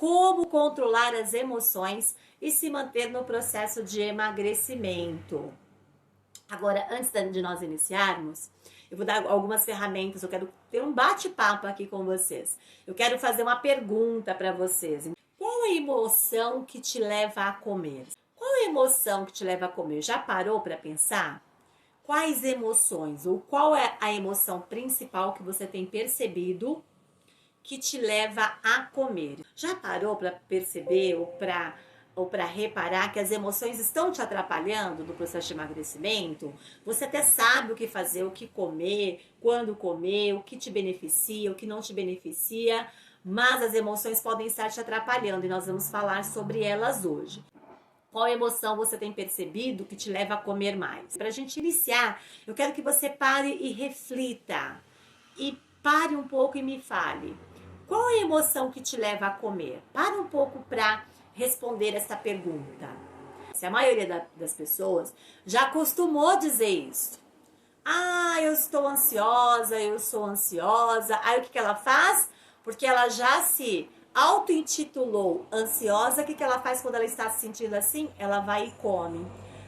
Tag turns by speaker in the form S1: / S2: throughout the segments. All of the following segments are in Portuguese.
S1: como controlar as emoções e se manter no processo de emagrecimento. Agora, antes de nós iniciarmos, eu vou dar algumas ferramentas, eu quero ter um bate-papo aqui com vocês. Eu quero fazer uma pergunta para vocês. Qual a emoção que te leva a comer? Qual a emoção que te leva a comer? Já parou para pensar? Quais emoções ou qual é a emoção principal que você tem percebido que te leva a comer? Já parou para perceber ou para reparar que as emoções estão te atrapalhando no processo de emagrecimento? Você até sabe o que fazer, o que comer, quando comer, o que te beneficia, o que não te beneficia, mas as emoções podem estar te atrapalhando e nós vamos falar sobre elas hoje. Qual emoção você tem percebido que te leva a comer mais? Para a gente iniciar, eu quero que você pare e reflita. E pare um pouco e me fale. Qual a emoção que te leva a comer? Pare um pouco para responder essa pergunta. Se a maioria das pessoas já acostumou dizer isso. Ah, eu estou ansiosa, eu sou ansiosa. Aí o que ela faz? Porque ela já se auto-intitulou ansiosa, o que ela faz quando ela está se sentindo assim? Ela vai e come.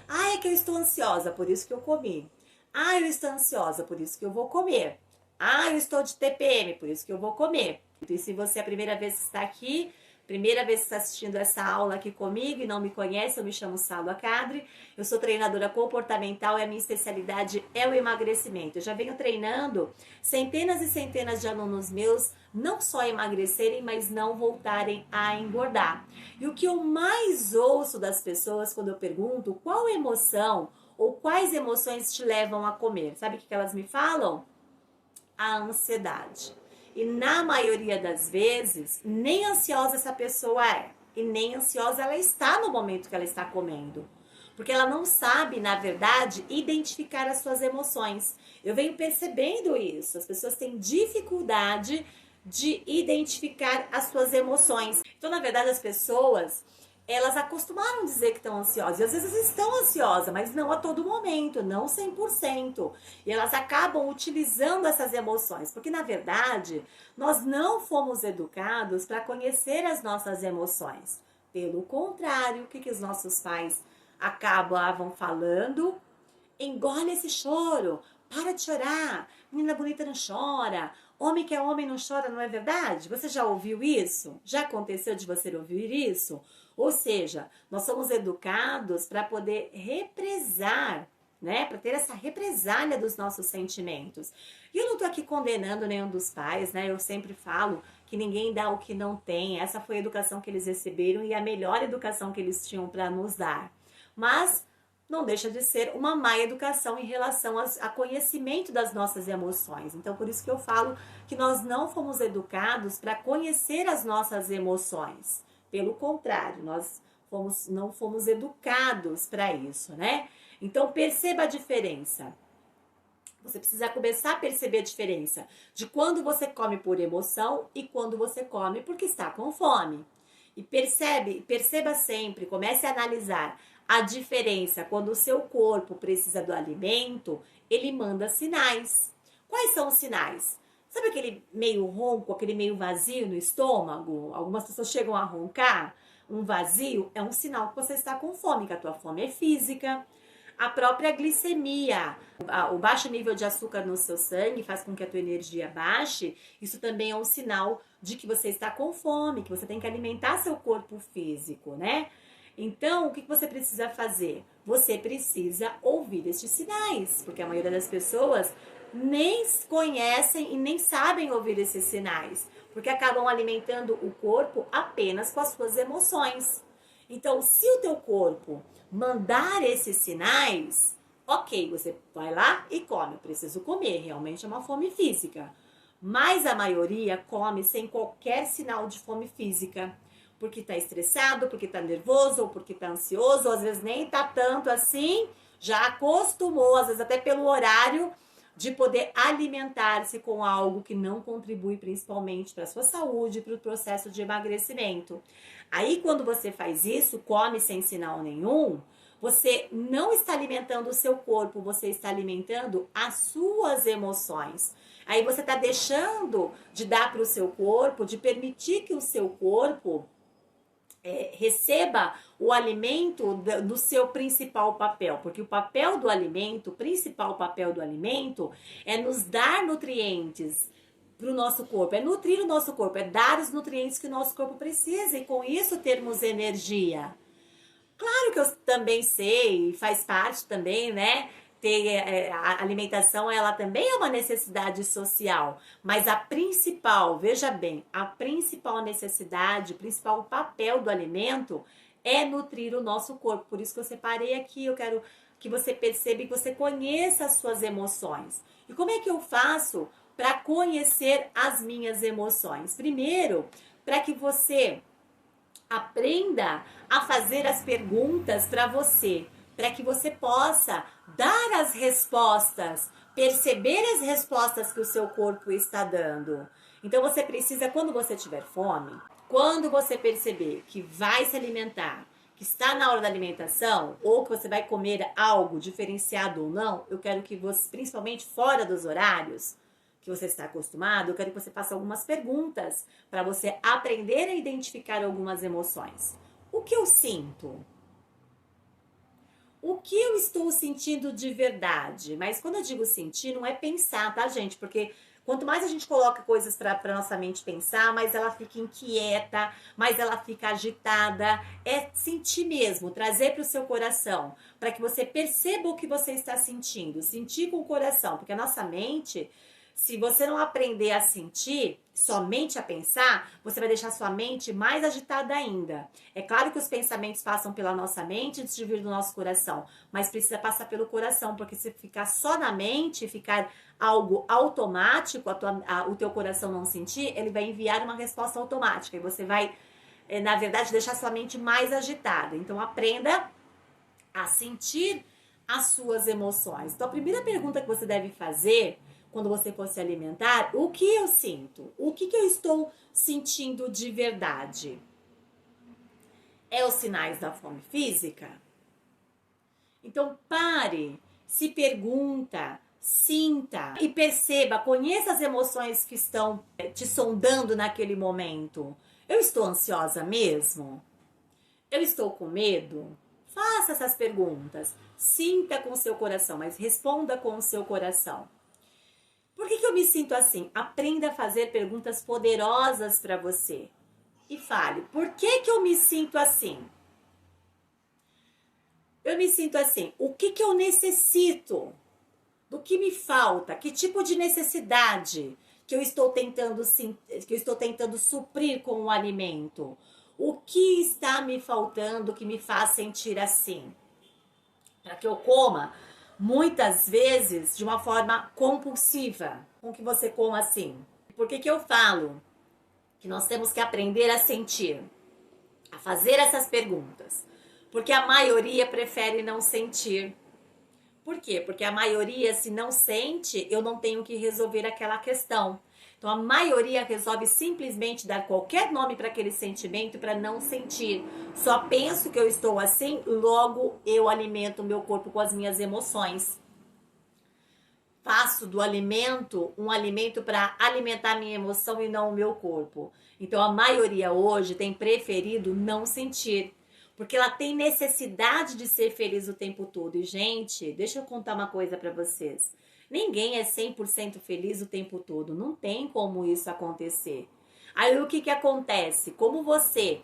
S1: Ah, é que eu estou ansiosa, por isso que eu comi. Ah, eu estou ansiosa, por isso que eu vou comer. Ah, eu estou de TPM, por isso que eu vou comer. E se você é a primeira vez que está aqui, primeira vez que está assistindo essa aula aqui comigo e não me conhece, eu me chamo Salwa Kadri, eu sou treinadora comportamental e a minha especialidade é o emagrecimento. Eu já venho treinando centenas e centenas de alunos meus, não só emagrecerem, mas não voltarem a engordar. E o que eu mais ouço das pessoas quando eu pergunto qual emoção ou quais emoções te levam a comer, sabe o que elas me falam? A ansiedade. E na maioria das vezes, nem ansiosa essa pessoa é. E nem ansiosa ela está no momento que ela está comendo. Porque ela não sabe, na verdade, identificar as suas emoções. Eu venho percebendo isso. As pessoas têm dificuldade de identificar as suas emoções. Então, na verdade, as pessoas, elas acostumaram a dizer que estão ansiosas. E às vezes estão ansiosas, mas não a todo momento, não 100%. E elas acabam utilizando essas emoções. Porque, na verdade, nós não fomos educados para conhecer as nossas emoções. Pelo contrário, o que os nossos pais acabavam falando? Engole esse choro, para de chorar, menina bonita não chora, homem que é homem não chora, não é verdade? Você já ouviu isso? Já aconteceu de você ouvir isso? Ou seja, nós somos educados para poder represar, né? Para ter essa represália dos nossos sentimentos. E eu não tô aqui condenando nenhum dos pais, né? Eu sempre falo que ninguém dá o que não tem. Essa foi a educação que eles receberam e a melhor educação que eles tinham para nos dar. Mas não deixa de ser uma má educação em relação a conhecimento das nossas emoções. Então, por isso que eu falo que nós não fomos educados para conhecer as nossas emoções. Pelo contrário, nós não fomos educados para isso, né? Então, perceba a diferença. Você precisa começar a perceber a diferença de quando você come por emoção e quando você come porque está com fome. E perceba sempre, comece a analisar a diferença quando o seu corpo precisa do alimento, ele manda sinais. Quais são os sinais? Sabe aquele meio ronco, aquele meio vazio no estômago? Algumas pessoas chegam a roncar. Um vazio é um sinal que você está com fome, que a tua fome é física. A própria glicemia, o baixo nível de açúcar no seu sangue faz com que a tua energia baixe. Isso também é um sinal de que você está com fome, que você tem que alimentar seu corpo físico, né? Então, o que você precisa fazer? Você precisa ouvir estes sinais, porque a maioria das pessoas nem conhecem e nem sabem ouvir esses sinais, porque acabam alimentando o corpo apenas com as suas emoções. Então, se o teu corpo mandar esses sinais, ok, você vai lá e come. Eu preciso comer, realmente é uma fome física. Mas a maioria come sem qualquer sinal de fome física. Porque tá estressado, porque tá nervoso, ou porque tá ansioso, ou às vezes nem tá tanto assim, já acostumou, às vezes até pelo horário, de poder alimentar-se com algo que não contribui principalmente para a sua saúde, para o processo de emagrecimento. Aí quando você faz isso, come sem sinal nenhum, você não está alimentando o seu corpo, você está alimentando as suas emoções. Aí você está deixando de dar para o seu corpo, de permitir que o seu corpo receba o alimento do seu principal papel, porque o papel do alimento, o principal papel do alimento é nos dar nutrientes para o nosso corpo, é nutrir o nosso corpo, é dar os nutrientes que o nosso corpo precisa e com isso termos energia. Claro que eu também sei, faz parte também, né? A alimentação, ela também é uma necessidade social, mas a principal, veja bem, a principal necessidade, o principal papel do alimento é nutrir o nosso corpo. Por isso que eu separei aqui, eu quero que você perceba e que você conheça as suas emoções. E como é que eu faço para conhecer as minhas emoções? Primeiro, para que você aprenda a fazer as perguntas para você, para que você possa dar as respostas, perceber as respostas que o seu corpo está dando. Então você precisa, quando você tiver fome, quando você perceber que vai se alimentar, que está na hora da alimentação, ou que você vai comer algo diferenciado ou não, eu quero que você, principalmente fora dos horários que você está acostumado, eu quero que você faça algumas perguntas para você aprender a identificar algumas emoções. O que eu sinto? O que eu estou sentindo de verdade? Mas quando eu digo sentir, não é pensar, tá, gente? Porque quanto mais a gente coloca coisas para nossa mente pensar, mais ela fica inquieta, mais ela fica agitada. É sentir mesmo, trazer para o seu coração, para que você perceba o que você está sentindo. Sentir com o coração, porque a nossa mente, se você não aprender a sentir, somente a pensar, você vai deixar sua mente mais agitada ainda. É claro que os pensamentos passam pela nossa mente antes de vir do nosso coração, mas precisa passar pelo coração, porque se ficar só na mente, ficar algo automático, o teu coração não sentir, ele vai enviar uma resposta automática e você vai, na verdade, deixar sua mente mais agitada. Então, aprenda a sentir as suas emoções. Então, a primeira pergunta que você deve fazer quando você for se alimentar, o que eu sinto? O que eu estou sentindo de verdade? É os sinais da fome física? Então pare, se pergunta, sinta e perceba, conheça as emoções que estão te sondando naquele momento. Eu estou ansiosa mesmo? Eu estou com medo? Faça essas perguntas. Sinta com o seu coração, mas responda com o seu coração. Por que eu me sinto assim? Aprenda a fazer perguntas poderosas para você. E fale, por que eu me sinto assim? Eu me sinto assim. O que eu necessito? Do que me falta? Que tipo de necessidade que eu estou tentando suprir com o alimento? O que está me faltando que me faz sentir assim? Para que eu coma muitas vezes de uma forma compulsiva, com que você coma assim. Por que eu falo que nós temos que aprender a sentir, a fazer essas perguntas? Porque a maioria prefere não sentir. Por quê? Porque a maioria, se não sente, eu não tenho que resolver aquela questão. Então a maioria resolve simplesmente dar qualquer nome para aquele sentimento para não sentir. Só penso que eu estou assim, logo eu alimento o meu corpo com as minhas emoções. Faço do alimento um alimento para alimentar minha emoção e não o meu corpo. Então a maioria hoje tem preferido não sentir, porque ela tem necessidade de ser feliz o tempo todo. E gente, deixa eu contar uma coisa para vocês. Ninguém é 100% feliz o tempo todo. Não tem como isso acontecer. Aí o que acontece? Como você,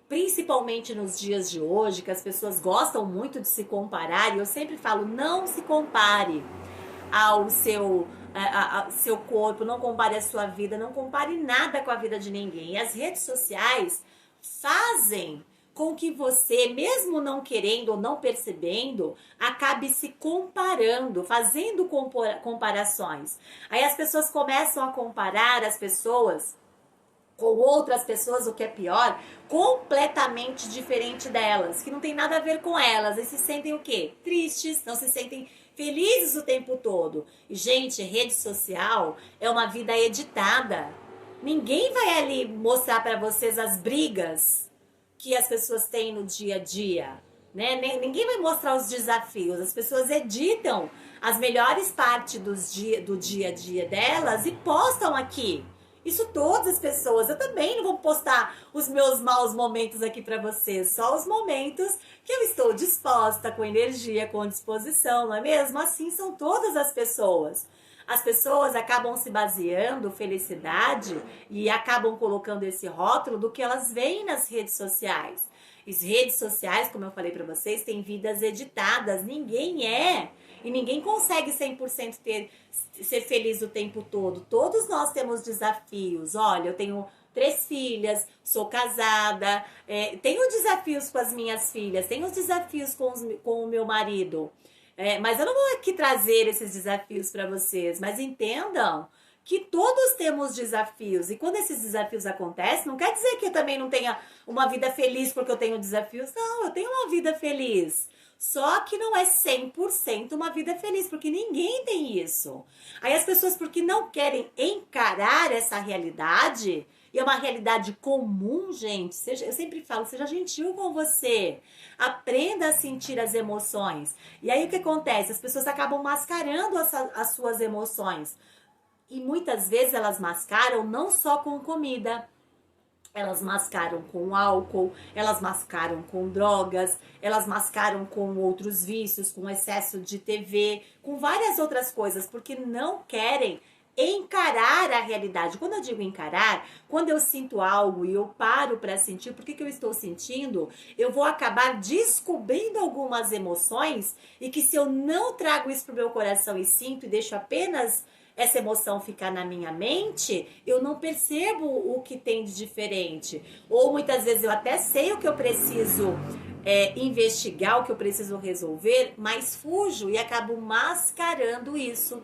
S1: principalmente nos dias de hoje, que as pessoas gostam muito de se comparar, e eu sempre falo, não se compare ao seu corpo, não compare a sua vida, não compare nada com a vida de ninguém. E as redes sociais fazem com que você, mesmo não querendo ou não percebendo, acabe se comparando, fazendo comparações. Aí as pessoas começam a comparar as pessoas com outras pessoas, o que é pior, completamente diferente delas, que não tem nada a ver com elas. E se sentem o quê? Tristes, não se sentem felizes o tempo todo. E, gente, rede social é uma vida editada. Ninguém vai ali mostrar para vocês as brigas que as pessoas têm no dia a dia, né? Ninguém vai mostrar os desafios. As pessoas editam as melhores partes do dia a dia delas e postam aqui. Isso todas as pessoas. Eu também não vou postar os meus maus momentos aqui para vocês, só os momentos que eu estou disposta, com energia, com disposição, não é mesmo? Assim são todas as pessoas. As pessoas acabam se baseando felicidade e acabam colocando esse rótulo do que elas veem nas redes sociais. As redes sociais, como eu falei para vocês, têm vidas editadas. Ninguém é e ninguém consegue 100% ser feliz o tempo todo. Todos nós temos desafios. Olha, eu tenho 3 filhas, sou casada, tenho desafios com as minhas filhas, tenho desafios com o meu marido. Mas eu não vou aqui trazer esses desafios para vocês, mas entendam que todos temos desafios. E quando esses desafios acontecem, não quer dizer que eu também não tenha uma vida feliz porque eu tenho desafios. Não, eu tenho uma vida feliz. Só que não é 100% uma vida feliz, porque ninguém tem isso. Aí as pessoas, porque não querem encarar essa realidade, e é uma realidade comum, gente. Eu sempre falo, seja gentil com você. Aprenda a sentir as emoções. E aí o que acontece? As pessoas acabam mascarando as suas emoções. E muitas vezes elas mascaram não só com comida. Elas mascaram com álcool, elas mascaram com drogas, elas mascaram com outros vícios, com excesso de TV, com várias outras coisas, porque não querem encarar a realidade. Quando eu digo encarar, quando eu sinto algo e eu paro para sentir, por que eu estou sentindo, eu vou acabar descobrindo algumas emoções e que se eu não trago isso pro meu coração e sinto e deixo apenas essa emoção ficar na minha mente, eu não percebo o que tem de diferente. Ou muitas vezes eu até sei o que eu preciso investigar, o que eu preciso resolver, mas fujo e acabo mascarando isso.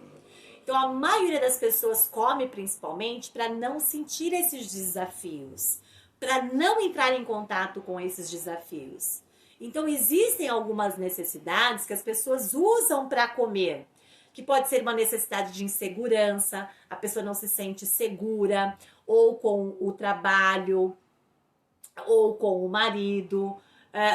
S1: Então a maioria das pessoas come principalmente para não sentir esses desafios, para não entrar em contato com esses desafios. Então existem algumas necessidades que as pessoas usam para comer, que pode ser uma necessidade de insegurança, a pessoa não se sente segura, ou com o trabalho, ou com o marido,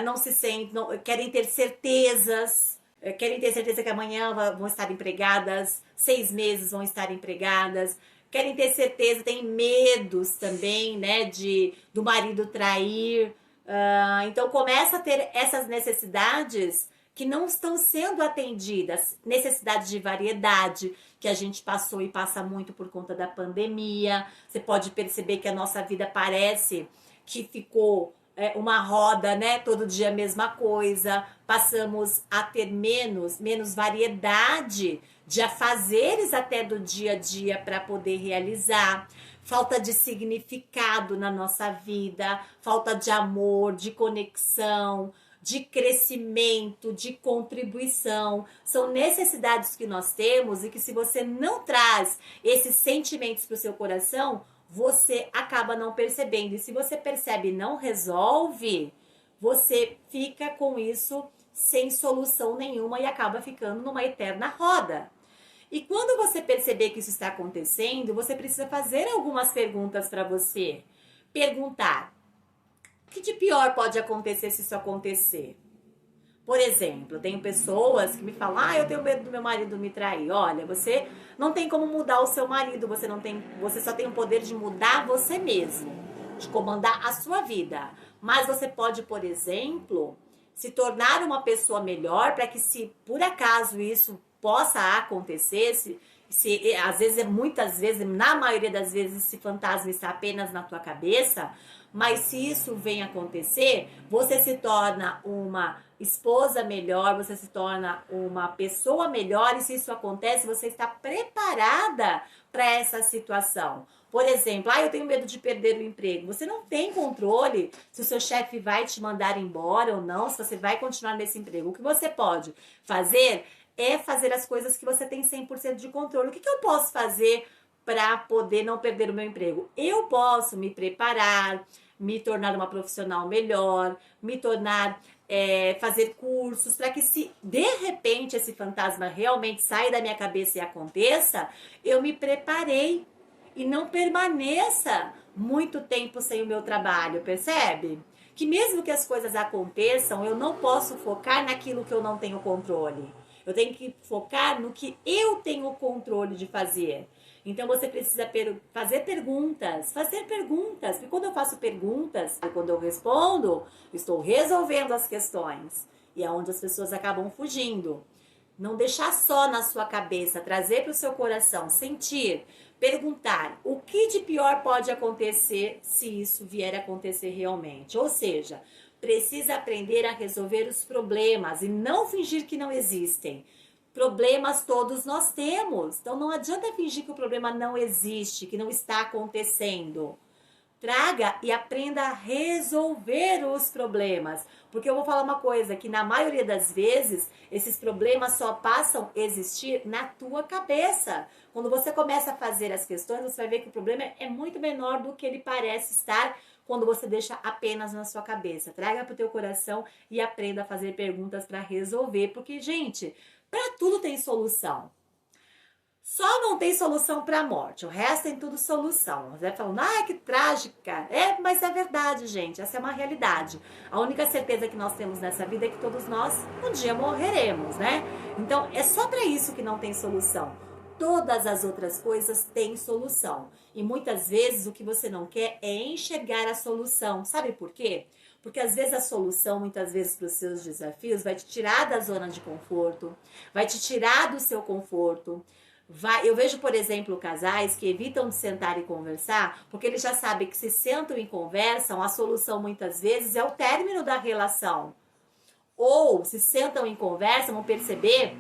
S1: não se sente, querem ter certezas, querem ter certeza que amanhã vão estar empregadas, 6 meses vão estar empregadas, querem ter certeza, têm medos também, né, do marido trair. Então começa a ter essas necessidades que não estão sendo atendidas, necessidade de variedade, que a gente passou e passa muito por conta da pandemia. Você pode perceber que a nossa vida parece que ficou uma roda, né? Todo dia a mesma coisa. Passamos a ter menos variedade de afazeres até do dia a dia para poder realizar. Falta de significado na nossa vida, falta de amor, de conexão, de crescimento, de contribuição. São necessidades que nós temos e que se você não traz esses sentimentos para o seu coração, você acaba não percebendo. E se você percebe e não resolve, você fica com isso sem solução nenhuma e acaba ficando numa eterna roda. E quando você perceber que isso está acontecendo, você precisa fazer algumas perguntas para você. Perguntar: o que de pior pode acontecer se isso acontecer? Por exemplo, eu tenho pessoas que me falam: eu tenho medo do meu marido me trair. Olha, você não tem como mudar o seu marido, você só tem o poder de mudar você mesmo, de comandar a sua vida. Mas você pode, por exemplo, se tornar uma pessoa melhor para que, se por acaso isso possa acontecer, às vezes, muitas vezes, na maioria das vezes, esse fantasma está apenas na tua cabeça, mas se isso vem acontecer, você se torna uma esposa melhor, você se torna uma pessoa melhor, e se isso acontece, você está preparada para essa situação. Por exemplo, eu tenho medo de perder o emprego. Você não tem controle se o seu chefe vai te mandar embora ou não, se você vai continuar nesse emprego. O que você pode fazer é fazer as coisas que você tem 100% de controle. O que eu posso fazer para poder não perder o meu emprego? Eu posso me preparar, me tornar uma profissional melhor, me tornar, fazer cursos, para que, se de repente esse fantasma realmente saia da minha cabeça e aconteça, eu me preparei e não permaneça muito tempo sem o meu trabalho, percebe? Que mesmo que as coisas aconteçam, eu não posso focar naquilo que eu não tenho controle. Eu tenho que focar no que eu tenho controle de fazer. Então você precisa fazer perguntas, porque quando eu faço perguntas, quando eu respondo, estou resolvendo as questões. E é onde as pessoas acabam fugindo. Não deixar só na sua cabeça, trazer para o seu coração, sentir, perguntar o que de pior pode acontecer se isso vier a acontecer realmente. Ou seja, precisa aprender a resolver os problemas e não fingir que não existem. Problemas todos nós temos, então não adianta fingir que o problema não existe, que não está acontecendo. Traga e aprenda a resolver os problemas. Porque eu vou falar uma coisa, que na maioria das vezes, esses problemas só passam a existir na tua cabeça. Quando você começa a fazer as questões, você vai ver que o problema é muito menor do que ele parece estar quando você deixa apenas na sua cabeça. Traga para o teu coração e aprenda a fazer perguntas para resolver. Porque, gente, para tudo tem solução. Só não tem solução para a morte, o resto tem tudo solução. Você vai falando, que trágica. Mas é verdade, gente, essa é uma realidade. A única certeza que nós temos nessa vida é que todos nós um dia morreremos, né? Então, é só para isso que não tem solução. Todas as outras coisas têm solução. E muitas vezes o que você não quer é enxergar a solução. Sabe por quê? Porque às vezes a solução, muitas vezes para os seus desafios, vai te tirar da zona de conforto, vai te tirar do seu conforto. Eu vejo, por exemplo, casais que evitam de sentar e conversar, porque eles já sabem que se sentam e conversam, a solução muitas vezes é o término da relação. Ou se sentam e conversam, vão perceber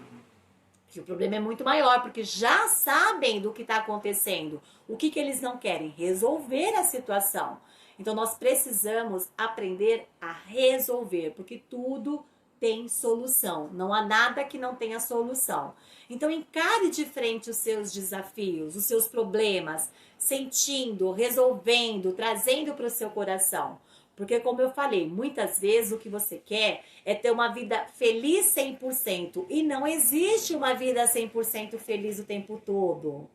S1: que o problema é muito maior, porque já sabem do que está acontecendo. O que eles não querem? Resolver a situação. Então nós precisamos aprender a resolver, porque tudo tem solução. Não há nada que não tenha solução. Então encare de frente os seus desafios, os seus problemas, sentindo, resolvendo, trazendo para o seu coração. Porque como eu falei, muitas vezes o que você quer é ter uma vida feliz 100%. E não existe uma vida 100% feliz o tempo todo.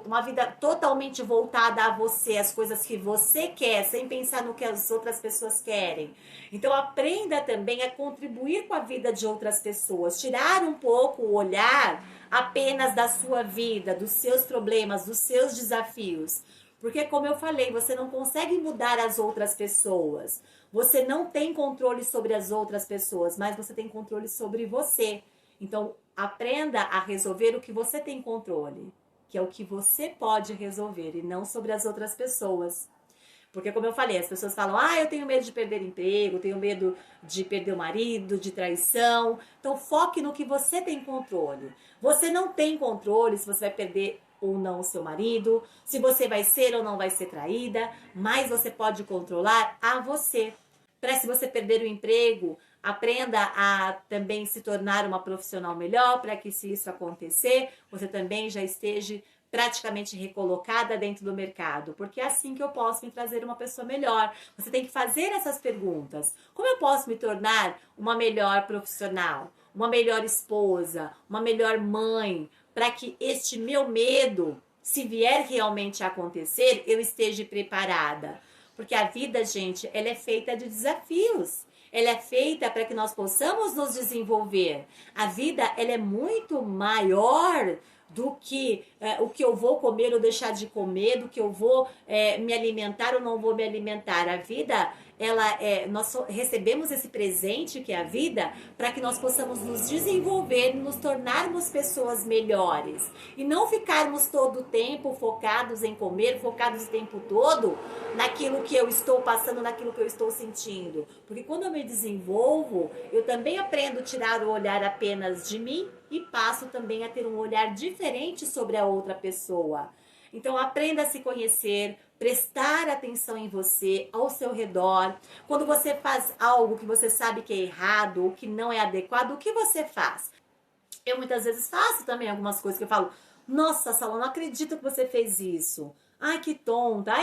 S1: Uma vida totalmente voltada a você, as coisas que você quer, sem pensar no que as outras pessoas querem. Então aprenda também a contribuir com a vida de outras pessoas, tirar um pouco o olhar apenas da sua vida, dos seus problemas, dos seus desafios. Porque como eu falei, você não consegue mudar as outras pessoas. Você não tem controle sobre as outras pessoas, mas você tem controle sobre você. Então, aprenda a resolver o que você tem controle, que é o que você pode resolver e não sobre as outras pessoas. Porque, como eu falei, as pessoas falam, eu tenho medo de perder emprego, tenho medo de perder o marido, de traição. Então, foque no que você tem controle. Você não tem controle se você vai perder ou não o seu marido, se você vai ser ou não vai ser traída, mas você pode controlar a você. Para se você perder o emprego, aprenda a também se tornar uma profissional melhor, para que se isso acontecer, você também já esteja praticamente recolocada dentro do mercado, porque é assim que eu posso me trazer uma pessoa melhor. Você tem que fazer essas perguntas. Como eu posso me tornar uma melhor profissional, uma melhor esposa, uma melhor mãe, para que este meu medo, se vier realmente a acontecer, eu esteja preparada? Porque a vida, gente, ela é feita de desafios. Ela é feita para que nós possamos nos desenvolver. A vida, ela é muito maior do que o que eu vou comer ou deixar de comer, do que eu vou me alimentar ou não vou me alimentar. A vida, nós recebemos esse presente que é a vida para que nós possamos nos desenvolver, nos tornarmos pessoas melhores e não ficarmos todo o tempo focados em comer, focados o tempo todo naquilo que eu estou passando, naquilo que eu estou sentindo. Porque quando eu me desenvolvo, eu também aprendo a tirar o olhar apenas de mim e passo também a ter um olhar diferente sobre a outra pessoa. Então aprenda a se conhecer, prestar atenção em você, ao seu redor. Quando você faz algo que você sabe que é errado ou que não é adequado, o que você faz? Eu muitas vezes faço também algumas coisas que eu falo, nossa, Salão, não acredito que você fez isso. Ai, que tonta.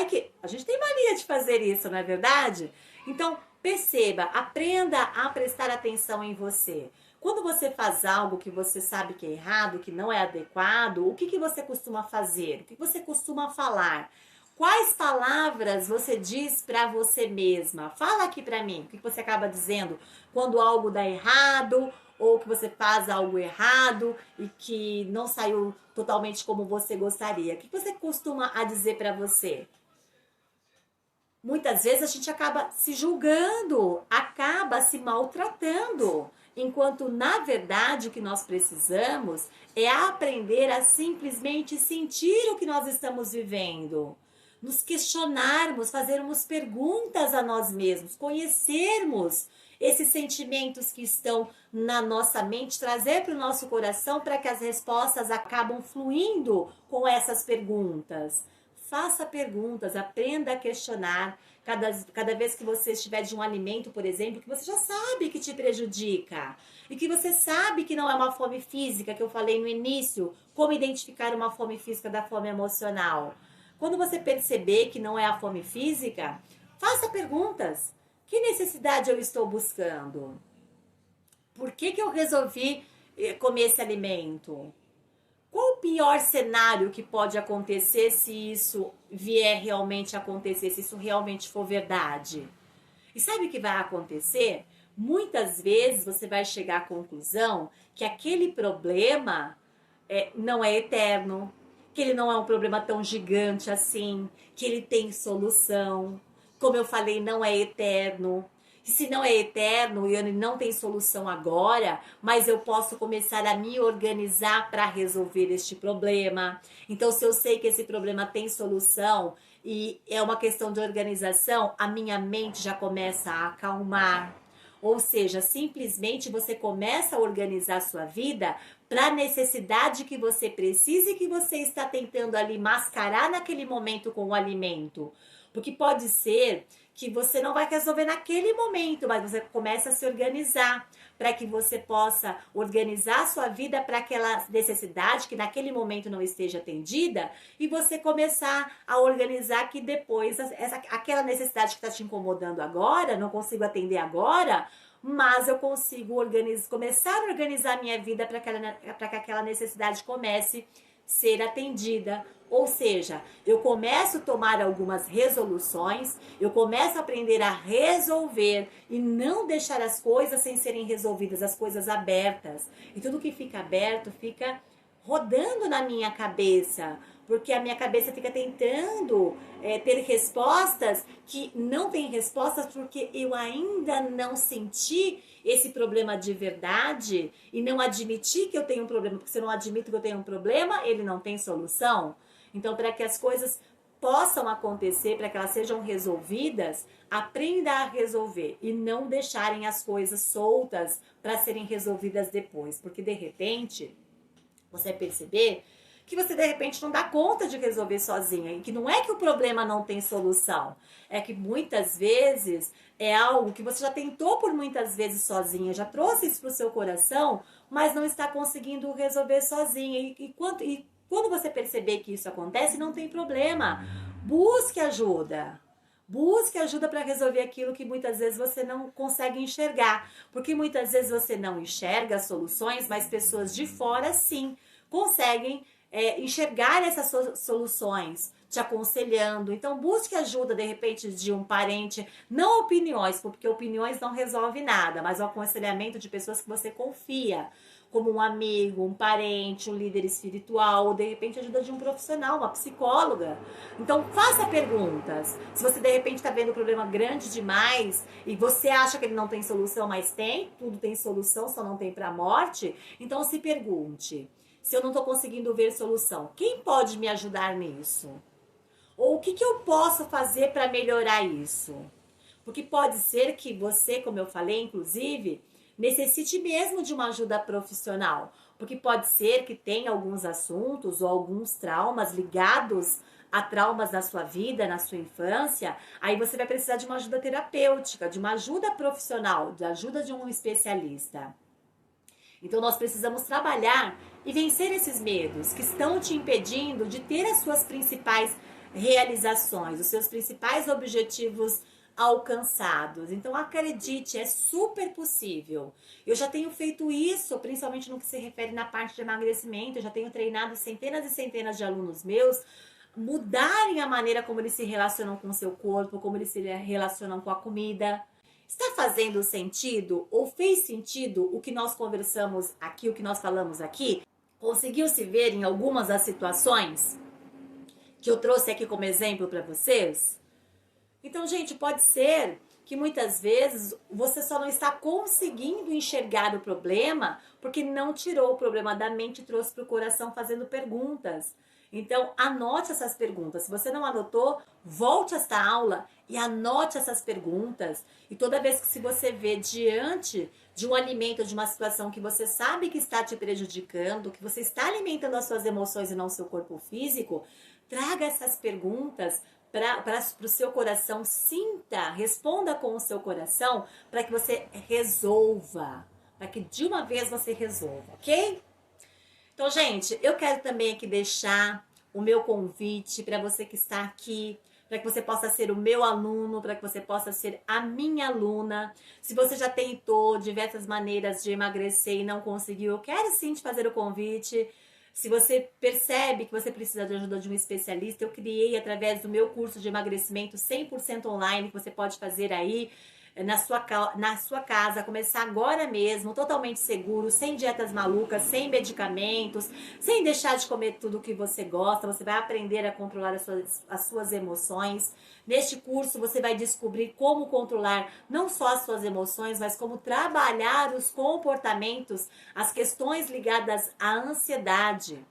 S1: A gente tem mania de fazer isso, não é verdade? Então, perceba, aprenda a prestar atenção em você. Quando você faz algo que você sabe que é errado, que não é adequado, o que você costuma fazer? O que você costuma falar? Quais palavras você diz para você mesma? Fala aqui para mim. O que você acaba dizendo quando algo dá errado ou que você faz algo errado e que não saiu totalmente como você gostaria. O que você costuma a dizer para você? Muitas vezes a gente acaba se julgando, acaba se maltratando, enquanto na verdade o que nós precisamos é aprender a simplesmente sentir o que nós estamos vivendo, nos questionarmos, fazermos perguntas a nós mesmos, conhecermos esses sentimentos que estão na nossa mente, trazer para o nosso coração para que as respostas acabam fluindo com essas perguntas. Faça perguntas, aprenda a questionar. Cada vez que você estiver de um alimento, por exemplo, que você já sabe que te prejudica e que você sabe que não é uma fome física, que eu falei no início, como identificar uma fome física da fome emocional. Quando você perceber que não é a fome física, faça perguntas. Que necessidade eu estou buscando? Por que eu resolvi comer esse alimento? Qual o pior cenário que pode acontecer se isso vier realmente acontecer, se isso realmente for verdade? E sabe o que vai acontecer? Muitas vezes você vai chegar à conclusão que aquele problema não é eterno, que ele não é um problema tão gigante assim, que ele tem solução. Como eu falei, não é eterno. E se não é eterno e ele não tem solução agora, mas eu posso começar a me organizar para resolver este problema. Então, se eu sei que esse problema tem solução e é uma questão de organização, a minha mente já começa a acalmar. Ou seja, simplesmente você começa a organizar a sua vida para a necessidade que você precisa e que você está tentando ali mascarar naquele momento com o alimento. Porque pode ser que você não vai resolver naquele momento, mas você começa a se organizar para que você possa organizar a sua vida para aquela necessidade que naquele momento não esteja atendida e você começar a organizar que depois aquela necessidade que está te incomodando agora, não consigo atender agora, mas eu consigo começar a organizar a minha vida para que aquela necessidade comece a ser atendida. Ou seja, eu começo a tomar algumas resoluções, eu começo a aprender a resolver e não deixar as coisas sem serem resolvidas, as coisas abertas. E tudo que fica aberto fica rodando na minha cabeça, porque a minha cabeça fica tentando ter respostas que não tem respostas porque eu ainda não senti esse problema de verdade e não admiti que eu tenho um problema, porque se eu não admito que eu tenho um problema, ele não tem solução. Então, para que as coisas possam acontecer, para que elas sejam resolvidas, aprenda a resolver e não deixarem as coisas soltas para serem resolvidas depois, porque de repente você vai perceber que você de repente não dá conta de resolver sozinha e que não é que o problema não tem solução, é que muitas vezes é algo que você já tentou por muitas vezes sozinha, já trouxe isso para o seu coração, mas não está conseguindo resolver sozinha e quando você perceber que isso acontece, não tem problema. Busque ajuda. Busque ajuda para resolver aquilo que muitas vezes você não consegue enxergar. Porque muitas vezes você não enxerga as soluções, mas pessoas de fora sim conseguem enxergar essas soluções, te aconselhando. Então busque ajuda de repente de um parente, não opiniões, porque opiniões não resolvem nada, mas o aconselhamento de pessoas que você confia, como um amigo, um parente, um líder espiritual, ou de repente ajuda de um profissional, uma psicóloga. Então faça perguntas. Se você de repente está vendo um problema grande demais e você acha que ele não tem solução, mas tem, tudo tem solução, só não tem para a morte, então se pergunte, se eu não estou conseguindo ver solução, quem pode me ajudar nisso? Ou o que eu posso fazer para melhorar isso? Porque pode ser que você, como eu falei, inclusive, necessite mesmo de uma ajuda profissional, porque pode ser que tenha alguns assuntos ou alguns traumas ligados a traumas na sua vida, na sua infância, aí você vai precisar de uma ajuda terapêutica, de uma ajuda profissional, de ajuda de um especialista. Então nós precisamos trabalhar e vencer esses medos que estão te impedindo de ter as suas principais realizações, os seus principais objetivos alcançados. Então acredite, é super possível. Eu já tenho feito isso, principalmente no que se refere na parte de emagrecimento. Eu já tenho treinado centenas e centenas de alunos meus mudarem a maneira como eles se relacionam com o seu corpo, como eles se relacionam com a comida. Está fazendo sentido ou fez sentido o que nós conversamos aqui, o que nós falamos aqui? Conseguiu se ver em algumas das situações que eu trouxe aqui como exemplo para vocês? Então, gente, pode ser que muitas vezes você só não está conseguindo enxergar o problema porque não tirou o problema da mente e trouxe para o coração fazendo perguntas. Então, anote essas perguntas. Se você não anotou, volte a esta aula e anote essas perguntas. E toda vez que se você vê diante de um alimento, de uma situação que você sabe que está te prejudicando, que você está alimentando as suas emoções e não o seu corpo físico, traga essas perguntas para o seu coração, sinta, responda com o seu coração para que você resolva, para que de uma vez você resolva, ok? Então, gente, eu quero também aqui deixar o meu convite para você que está aqui, para que você possa ser o meu aluno, para que você possa ser a minha aluna. Se você já tentou diversas maneiras de emagrecer e não conseguiu, eu quero sim te fazer o convite. Se você percebe que você precisa de ajuda de um especialista, eu criei através do meu curso de emagrecimento 100% online, que você pode fazer aí na sua casa, começar agora mesmo, totalmente seguro, sem dietas malucas, sem medicamentos, sem deixar de comer tudo que você gosta. Você vai aprender a controlar as suas emoções. Neste curso você vai descobrir como controlar não só as suas emoções, mas como trabalhar os comportamentos, as questões ligadas à ansiedade.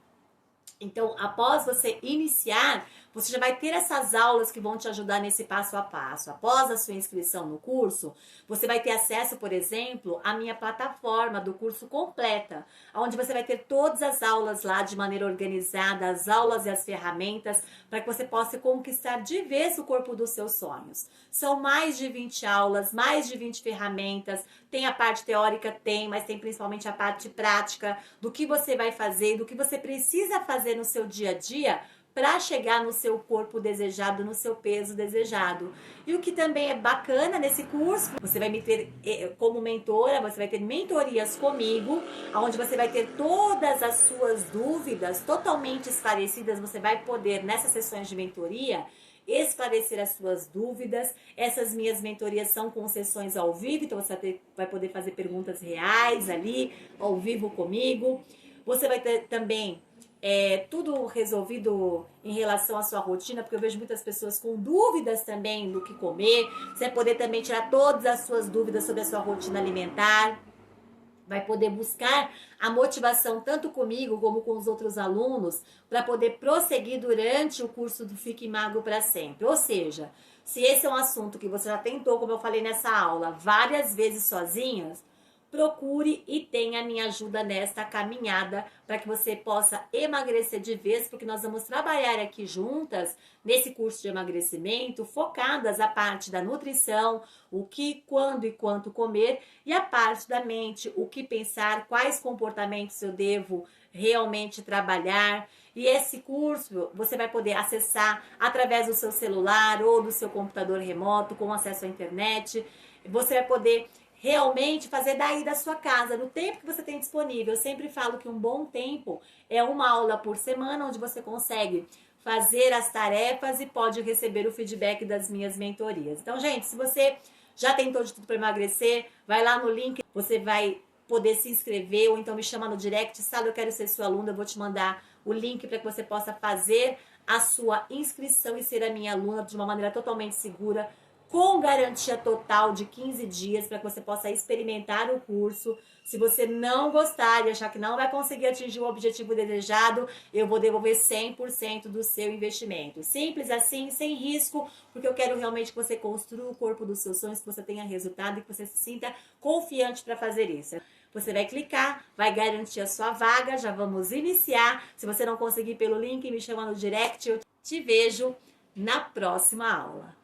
S1: Então, após você iniciar, você já vai ter essas aulas que vão te ajudar nesse passo a passo. Após a sua inscrição no curso, você vai ter acesso, por exemplo, à minha plataforma do curso completa, onde você vai ter todas as aulas lá de maneira organizada, as aulas e as ferramentas, para que você possa conquistar de vez o corpo dos seus sonhos. São mais de 20 aulas, mais de 20 ferramentas, tem a parte teórica, mas tem principalmente a parte prática do que você vai fazer, do que você precisa fazer no seu dia a dia para chegar no seu corpo desejado, no seu peso desejado. E o que também é bacana nesse curso, você vai me ter como mentora, você vai ter mentorias comigo, onde você vai ter todas as suas dúvidas totalmente esclarecidas. Você vai poder, nessas sessões de mentoria, esclarecer as suas dúvidas. Essas minhas mentorias são com sessões ao vivo, então você vai poder fazer perguntas reais ali, ao vivo comigo. Você vai ter também tudo resolvido em relação à sua rotina, porque eu vejo muitas pessoas com dúvidas também do que comer. Você vai poder também tirar todas as suas dúvidas sobre a sua rotina alimentar. Vai poder buscar a motivação tanto comigo como com os outros alunos para poder prosseguir durante o curso do Fique Magro para Sempre. Ou seja, se esse é um assunto que você já tentou, como eu falei nessa aula, várias vezes sozinhas, procure e tenha a minha ajuda nesta caminhada para que você possa emagrecer de vez, porque nós vamos trabalhar aqui juntas nesse curso de emagrecimento, focadas a parte da nutrição, o que, quando e quanto comer, e a parte da mente, o que pensar, quais comportamentos eu devo realmente trabalhar. E esse curso você vai poder acessar através do seu celular ou do seu computador remoto, com acesso à internet. Você vai poder realmente fazer daí da sua casa, no tempo que você tem disponível. Eu sempre falo que um bom tempo é uma aula por semana, onde você consegue fazer as tarefas e pode receber o feedback das minhas mentorias. Então, gente, se você já tentou de tudo para emagrecer, vai lá no link, você vai poder se inscrever, ou então me chama no direct, Sala, eu quero ser sua aluna, eu vou te mandar o link para que você possa fazer a sua inscrição e ser a minha aluna de uma maneira totalmente segura, com garantia total de 15 dias, para que você possa experimentar o curso. Se você não gostar e achar que não vai conseguir atingir o objetivo desejado, eu vou devolver 100% do seu investimento. Simples assim, sem risco, porque eu quero realmente que você construa o corpo dos seus sonhos, que você tenha resultado e que você se sinta confiante para fazer isso. Você vai clicar, vai garantir a sua vaga, já vamos iniciar. Se você não conseguir pelo link, me chama no direct, eu te vejo na próxima aula.